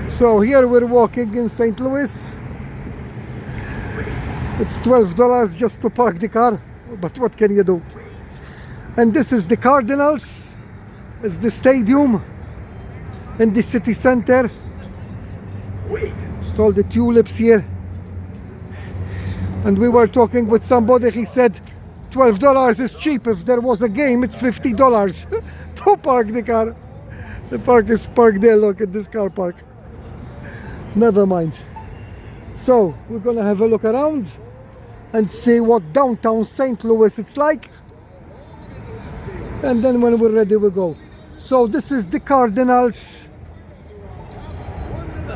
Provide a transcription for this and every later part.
So here we're walking in St. Louis. It's $12 just to park the car, but what can you do? And this is the Cardinals. It's the stadium in the city center. It's all the tulips here. And we were talking with somebody, he said $12 is cheap. If there was a game, it's $50 to park the car. The park is parked there, look at this car park. Never mind. So we're gonna have a look around and see what downtown St. Louis it's like. And then when we're ready, we go. So this is the Cardinals.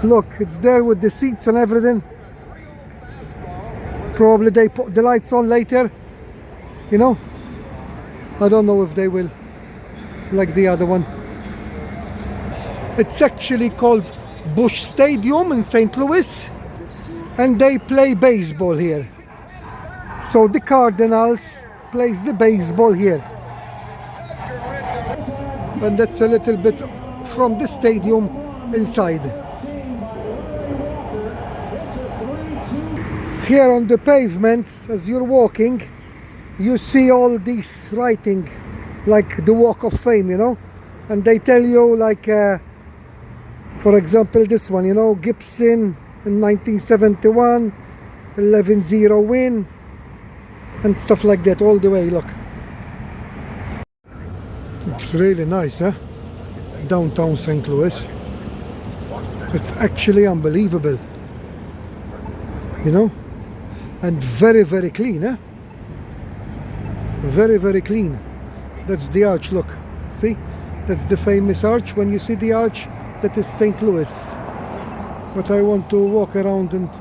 Look, it's there with the seats and everything. Probably they put the lights on later, you know. I don't know if they will, like the other one. It's actually called Busch Stadium in St. Louis, and they play baseball here. So the Cardinals plays the baseball here. And that's a little bit from the stadium inside. Here on the pavement, as you're walking, you see all these writing, like the Walk of Fame, you know, and they tell you, like, for example, this one, you know, Gibson in 1971, 11-0 win, and stuff like that all the way. Look, it's really nice, huh? Downtown St. Louis. It's actually unbelievable, you know. And very, very clean, eh? Very, very clean. That's the arch, look. See? That's the famous arch. When you see the arch, that is St. Louis. But I want to walk around and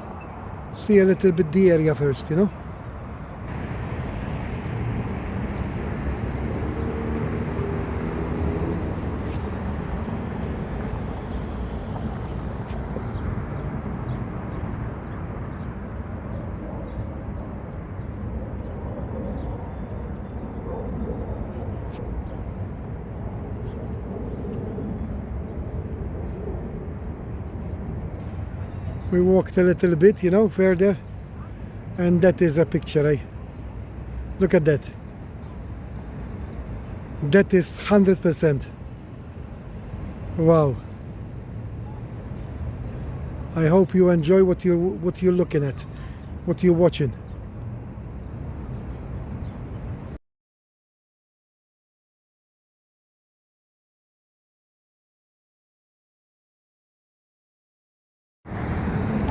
see a little bit the area first, you know? We walked a little bit, you know, further, and that is a picture, eh? Look at that. That is 100%. Wow. I hope you enjoy what you're looking at, what you're watching.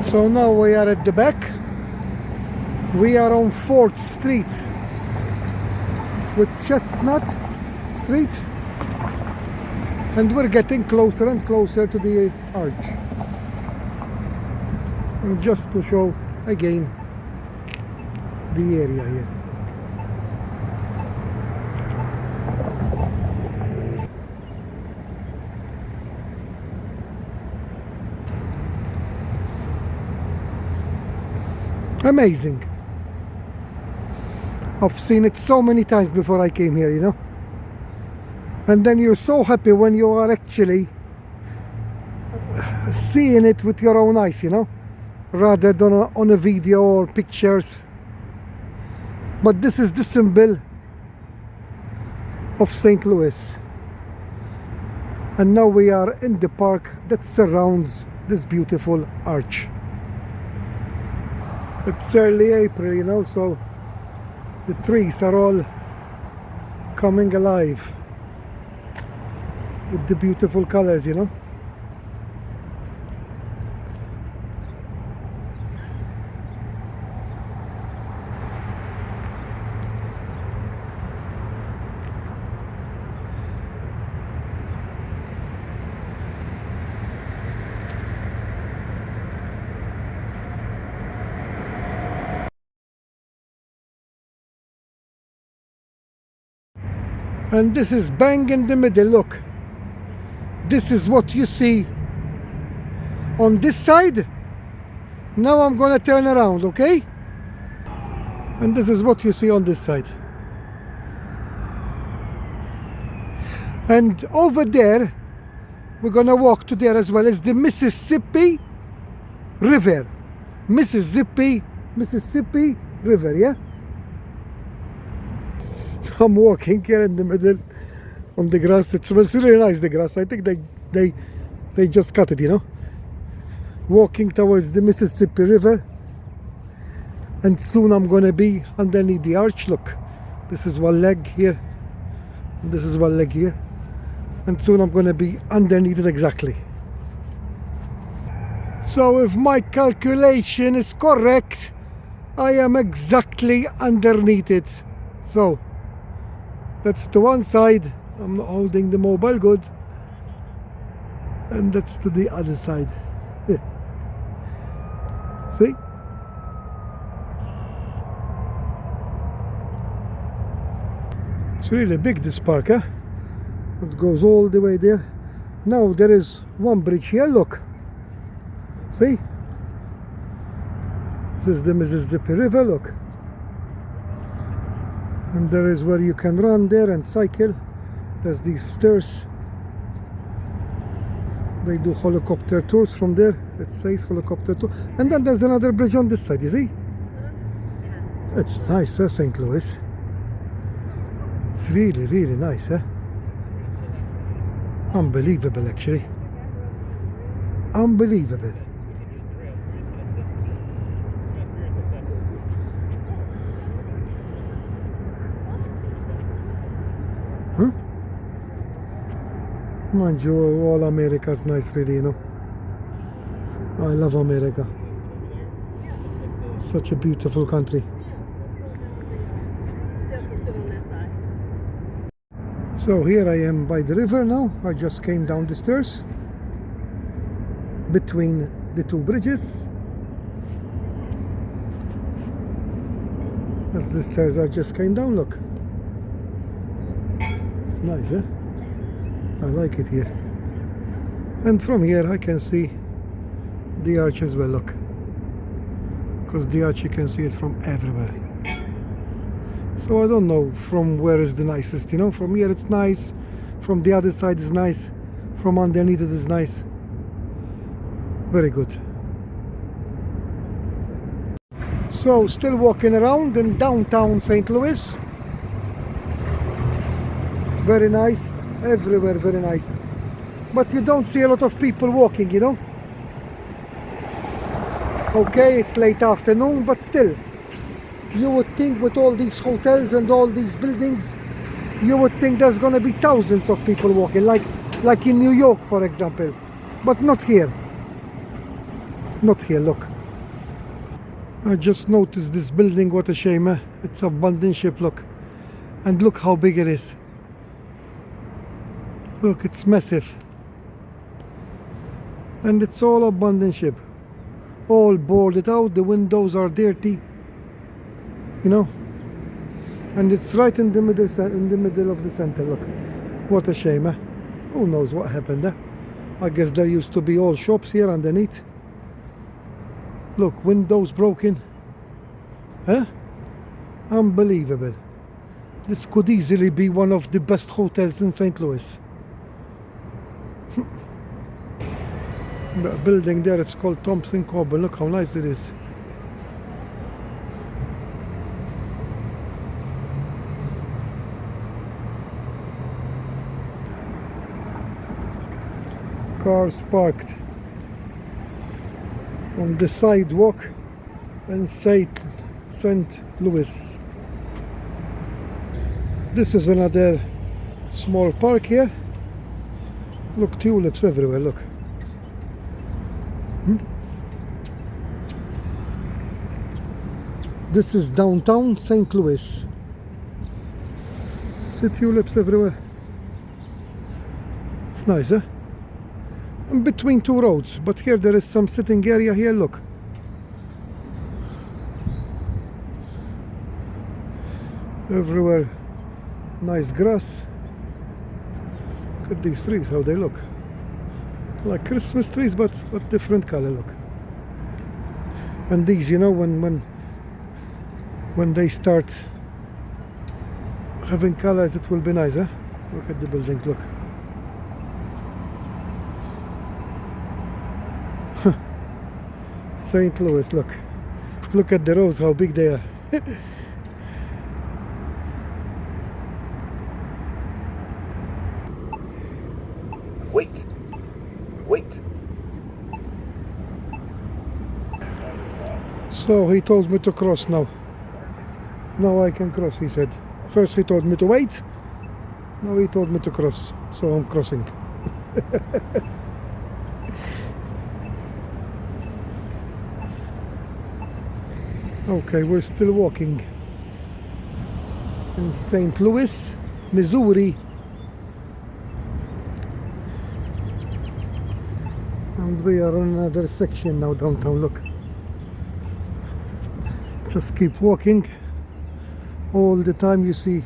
So now we are at the back. We are on 4th Street with Chestnut Street, and we're getting closer and closer to the arch. And just to show again the area here. Amazing. I've seen it so many times before I came here, you know. And then you're so happy when you are actually seeing it with your own eyes, you know, rather than on a video or pictures. But this is the symbol of St. Louis. And now we are in the park that surrounds this beautiful arch. It's early April, you know, so the trees are all coming alive with the beautiful colors, you know. And this is bang in the middle, look. This is what you see on this side. Now I'm gonna turn around, okay? And this is what you see on this side. And over there we're gonna walk to there as well. It's the Mississippi River. Mississippi River, yeah? I'm walking here in the middle on the grass. It smells really nice, the grass. I think they just cut it, you know. Walking towards the Mississippi River, and soon I'm gonna be underneath the arch. Look, this is one leg here, and this is one leg here, and soon I'm gonna be underneath it exactly. So if my calculation is correct, I am exactly underneath it. So that's to one side. I'm not holding the mobile good, and that's to the other side. See? It's really big, this park, huh? It goes all the way there. Now there is one bridge here, look. See? This is the Mississippi River, look. And there is where you can run there and cycle. There's these stairs. They do helicopter tours from there. It says helicopter tour. And then there's another bridge on this side, you see? It's nice, huh, St. Louis? It's really, really nice, huh? Unbelievable, actually. Unbelievable. Huh? Mind you, all America's nice, really, you know. I love America. Such a beautiful country. So here I am by the river now. I just came down the stairs between the two bridges. That's the stairs I just came down, look. It's nice, eh? I like it here. And from here I can see the arch as well, look. Because the arch, you can see it from everywhere. So I don't know from where is the nicest, you know. From here it's nice, from the other side is nice, from underneath it is nice. Very good. So still walking around in downtown St. Louis. Very nice, everywhere very nice. But you don't see a lot of people walking, you know. Okay, it's late afternoon, but still. You would think with all these hotels and all these buildings, you would think there's gonna be thousands of people walking, like in New York, for example. But not here. Not here, look. I just noticed this building, what a shame, eh? It's abandoned ship, look. And look how big it is. Look, it's massive. And it's all abandoned ship. All boarded out, the windows are dirty. You know, and it's right in the middle of the center. Look, what a shame, eh? Who knows what happened, eh? I guess there used to be all shops here underneath. Look, windows broken, huh? Unbelievable. This could easily be one of the best hotels in St. Louis. That building there, it's called Thompson Coburn. Look how nice it is. Cars parked on the sidewalk in St. Louis. This is another small park here. Look, tulips everywhere, look. This is downtown St. Louis. See tulips everywhere. It's nice, eh? In between two roads, but here there is some sitting area here, look. Everywhere nice grass. Look at these trees, how they look. Like Christmas trees, but different color, look. And these, you know, when they start having colors, it will be nice, huh? Look at the buildings, look. St. Louis, look. Look at the roads, how big they are. Wait. Wait. So he told me to cross now. Now I can cross, he said. First he told me to wait. Now he told me to cross. So I'm crossing. Okay, we're still walking in St. Louis, Missouri. And we are on another section now downtown, look. Just keep walking. All the time you see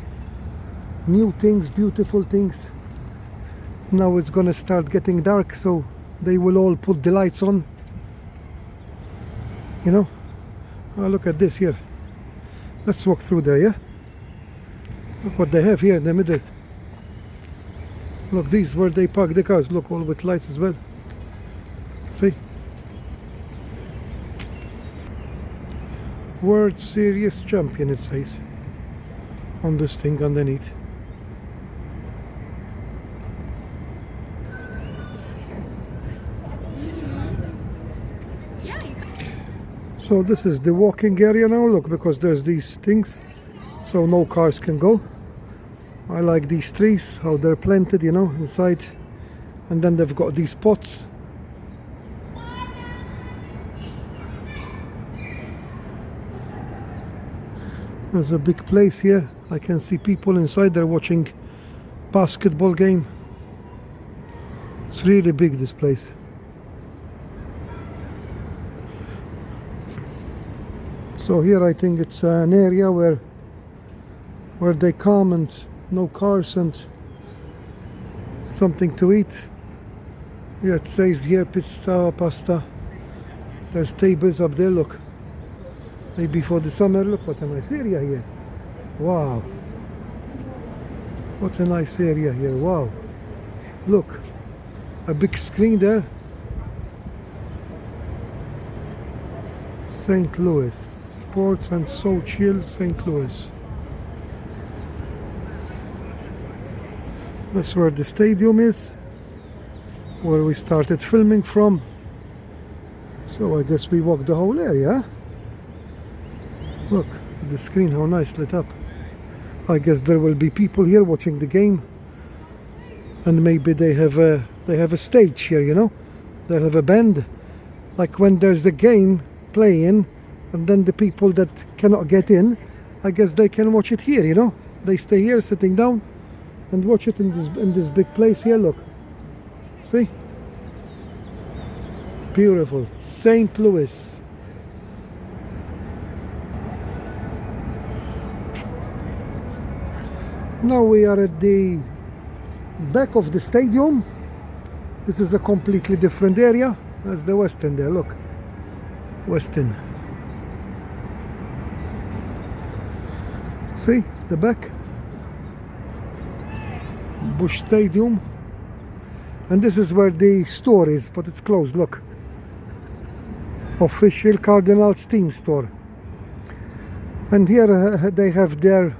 new things, beautiful things. Now it's gonna start getting dark, so they will all put the lights on. You know? Oh, look at this here. Let's walk through there, yeah? Look what they have here in the middle. Look, these where they park the cars. Look, all with lights as well. See? World Series champion, it says on this thing underneath. So this is the walking area now, look, because there's these things, so no cars can go. I like these trees, how they're planted, you know, inside. And then they've got these pots. There's a big place here. I can see people inside there watching basketball game. It's really big, this place. So here I think it's an area where they come and no cars and something to eat. Yeah, it says here pizza, pasta. There's tables up there, look. Maybe for the summer. Look what a nice area here. Wow. What a nice area here. Wow. Look. A big screen there. St. Louis. Sports and so chill, St. Louis. That's where the stadium is. Where we started filming from. So I guess we walked the whole area. Look, the screen, how nice lit up. I guess there will be people here watching the game, and maybe they have a stage here, you know. They'll have a band, like when there's a game playing, and then the people that cannot get in, I guess they can watch it here, you know. They stay here, sitting down, and watch it in this big place here. Look, see, beautiful, St. Louis. Now we are at the back of the stadium. This is a completely different area. There's the West End there, look. West End. See, the back. Bush Stadium. And this is where the store is, but it's closed, look. Official Cardinals team store. And here they have their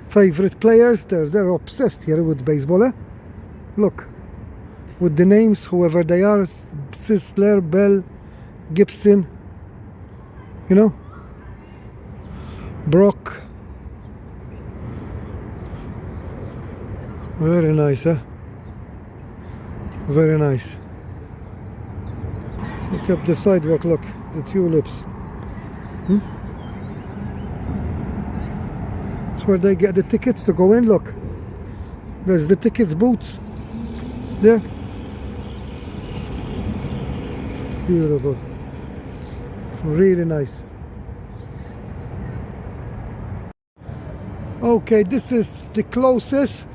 favorite players. They're obsessed here with baseball, eh? Look, with the names, whoever they are, Sisler, Bell, Gibson, you know, Brock. Very nice, huh? Very nice. Look at the sidewalk, look, the tulips. That's where they get the tickets to go in, look. There's the tickets booths there. Beautiful. Really nice. Okay, this is the closest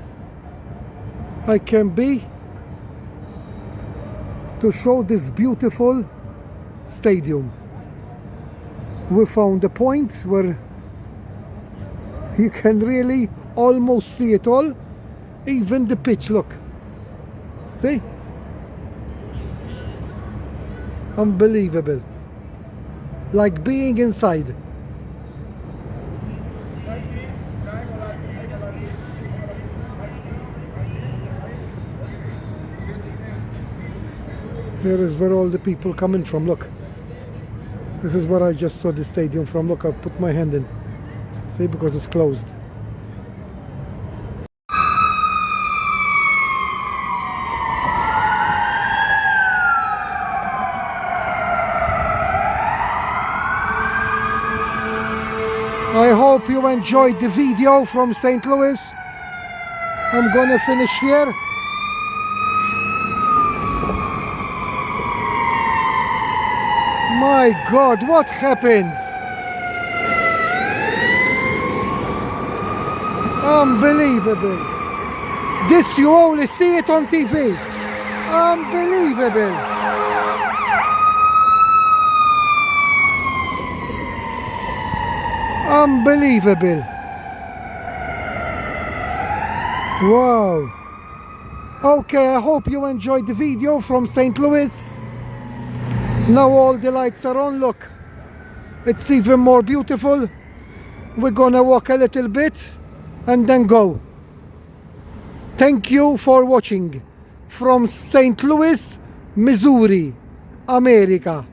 I can be to show this beautiful stadium. We found a point where you can really almost see it all, even the pitch, look. See? Unbelievable. Like being inside. Here is where all the people coming from, look. This is where I just saw the stadium from. Look, I've put my hand in. See, because it's closed. I hope you enjoyed the video from St. Louis. I'm gonna finish here. My God, what happened? Unbelievable. This you only see it on TV. Unbelievable. Unbelievable. Wow. Okay, I hope you enjoyed the video from St. Louis. Now all the lights are on, look. It's even more beautiful. We're gonna walk a little bit and then go. Thank you for watching from St. Louis, Missouri, America.